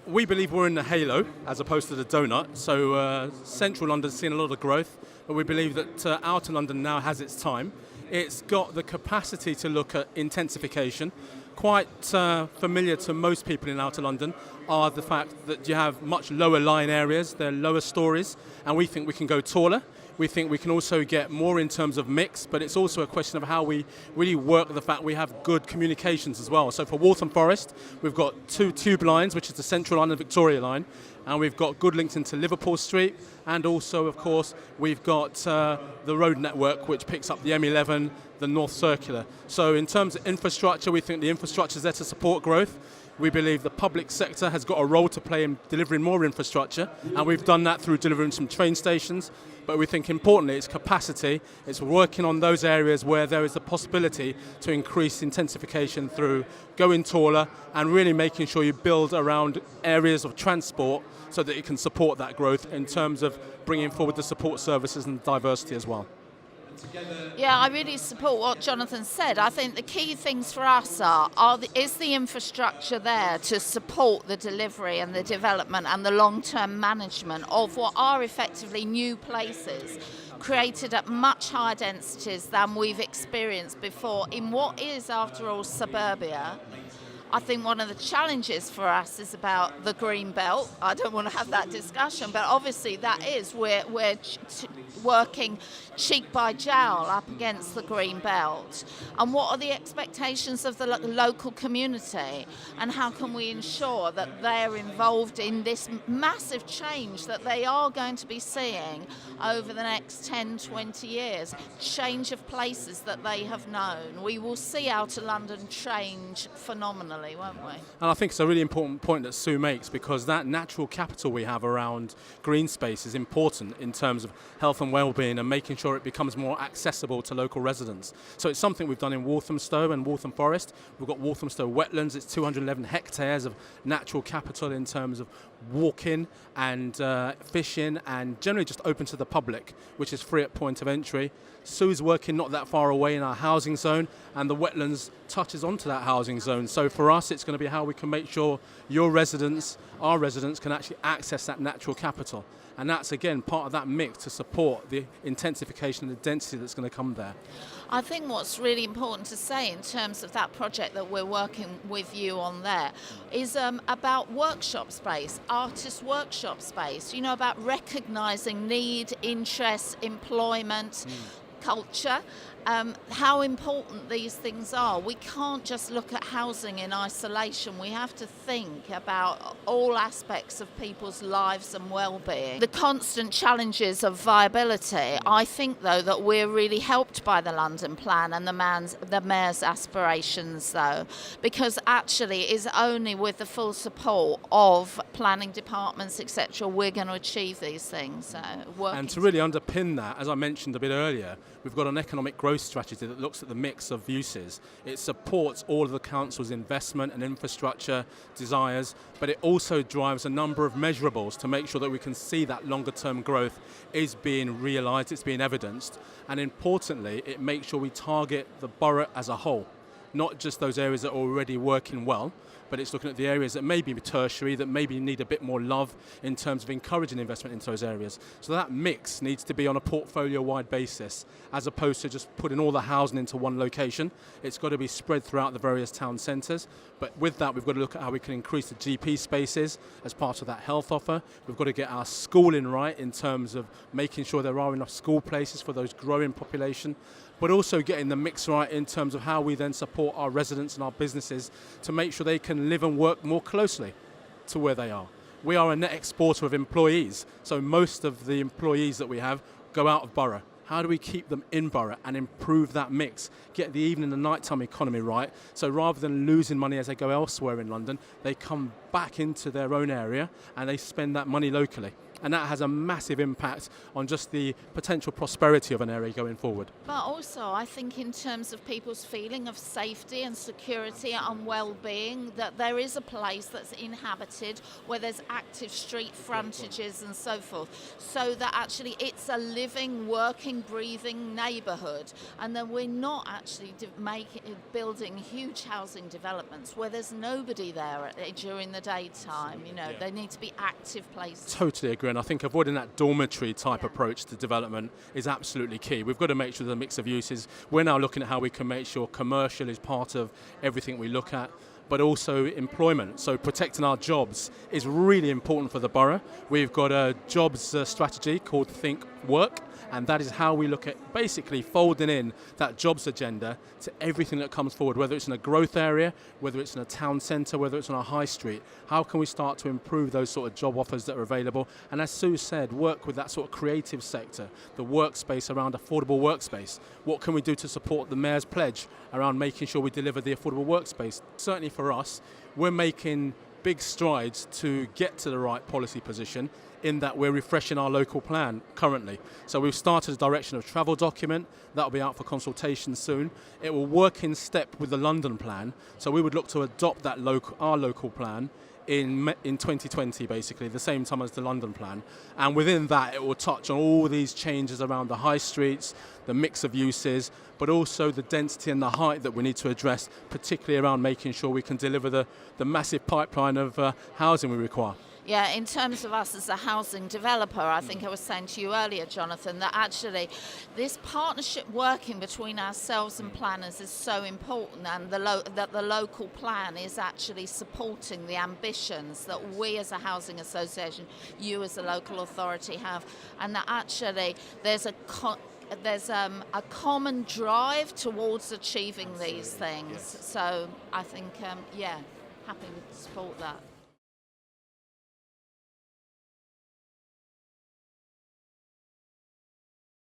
We believe we're in the halo as opposed to the donut. So central London's seen a lot of growth, but we believe that outer London now has its time. It's got the capacity to look at intensification. Quite familiar to most people in outer London are the fact that you have much lower lying areas, they're lower stories, and we think we can go taller. We think we can also get more in terms of mix, but it's also a question of how we really work the fact we have good communications as well. So for Waltham Forest, we've got 2 tube lines, which is the Central Line and Victoria Line, and we've got good links into Liverpool Street, and also, of course, we've got the road network, which picks up the M11, the North Circular. So in terms of infrastructure, we think the infrastructure is there to support growth. We believe the public sector has got a role to play in delivering more infrastructure, and we've done that through delivering some train stations. But we think importantly it's capacity, it's working on those areas where there is the possibility to increase intensification through going taller and really making sure you build around areas of transport so that it can support that growth in terms of bringing forward the support services and diversity as well. Yeah, I really support what Jonathan said. I think the key things for us is the infrastructure there to support the delivery and the development and the long-term management of what are effectively new places created at much higher densities than we've experienced before in what is, after all, suburbia. I think one of the challenges for us is about the green belt. I don't want to have that discussion, but obviously that is we're working cheek by jowl up against the green belt. And what are the expectations of the local community? And how can we ensure that they're involved in this massive change that they are going to be seeing over the next 10, 20 years? Change of places that they have known. We will see outer London change phenomenally, won't we? And I think it's a really important point that Sue makes, because that natural capital we have around green space is important in terms of health and well-being and making sure it becomes more accessible to local residents. So it's something we've done in Walthamstow and Waltham Forest. We've got Walthamstow Wetlands. It's 211 hectares of natural capital in terms of walking and fishing, and generally just open to the public, which is free at point of entry. Sue's working not that far away in our housing zone, and the wetlands touches onto that housing zone. So for us, it's going to be how we can make sure your residents, our residents, can actually access that natural capital. And that's, again, part of that mix to support the intensification and the density that's going to come there. I think what's really important to say in terms of that project that we're working with you on there is about workshop space, artist workshop space, about recognising need, interest, employment, culture, how important these things are. We can't just look at housing in isolation. We have to think about all aspects of people's lives and well-being. The constant challenges of viability, I think, though, that we're really helped by the London Plan and the Mayor's aspirations, though, because actually it is only with the full support of planning departments, etc., we're going to achieve these things. And to really underpin that, as I mentioned a bit earlier, we've got an economic growth strategy that looks at the mix of uses. It supports all of the council's investment and infrastructure desires, but it also drives a number of measurables to make sure that we can see that longer term growth is being realised, it's being evidenced, and importantly, it makes sure we target the borough as a whole, not just those areas that are already working well, but it's looking at the areas that maybe tertiary, that maybe need a bit more love in terms of encouraging investment into those areas. So that mix needs to be on a portfolio-wide basis, as opposed to just putting all the housing into one location. It's got to be spread throughout the various town centres. But with that, we've got to look at how we can increase the GP spaces as part of that health offer. We've got to get our schooling right in terms of making sure there are enough school places for those growing population, but also getting the mix right in terms of how we then support our residents and our businesses to make sure they can live and work more closely to where they are. We are a net exporter of employees, so most of the employees that we have go out of borough. How do we keep them in borough and improve that mix, get the evening and nighttime economy right, so rather than losing money as they go elsewhere in London, they come back into their own area and they spend that money locally. And that has a massive impact on just the potential prosperity of an area going forward. But also, I think in terms of people's feeling of safety and security and well-being, that there is a place that's inhabited where there's active street frontages and so forth, so that actually it's a living, working, breathing neighbourhood, and that we're not actually building huge housing developments where there's nobody there during the daytime. They need to be active places. Totally agree, and I think avoiding that dormitory type approach to development is absolutely key. We've got to make sure there's a mix of uses. We're now looking at how we can make sure commercial is part of everything we look at, but also employment. So protecting our jobs is really important for the borough. We've got a jobs strategy called Think Work, and that is how we look at basically folding in that jobs agenda to everything that comes forward, whether it's in a growth area, whether it's in a town centre, whether it's on a high street. How can we start to improve those sort of job offers that are available? And as Sue said, work with that sort of creative sector, the workspace around affordable workspace. What can we do to support the Mayor's pledge around making sure we deliver the affordable workspace? Certainly for us, we're making big strides to get to the right policy position, in that we're refreshing our local plan currently. So we've started a direction of travel document that'll be out for consultation soon. It will work in step with the London plan, so we would look to adopt that our local plan in 2020, basically the same time as the London plan, and within that it will touch on all these changes around the high streets, the mix of uses, but also the density and the height that we need to address, particularly around making sure we can deliver the massive pipeline of housing we require. Yeah, in terms of us as a housing developer, I think I was saying to you earlier, Jonathan, that actually this partnership working between ourselves and planners is so important, and that the local plan is actually supporting the ambitions that we as a housing association, you as a local authority have, and that actually there's a common drive towards achieving these things. So I think, happy to support that.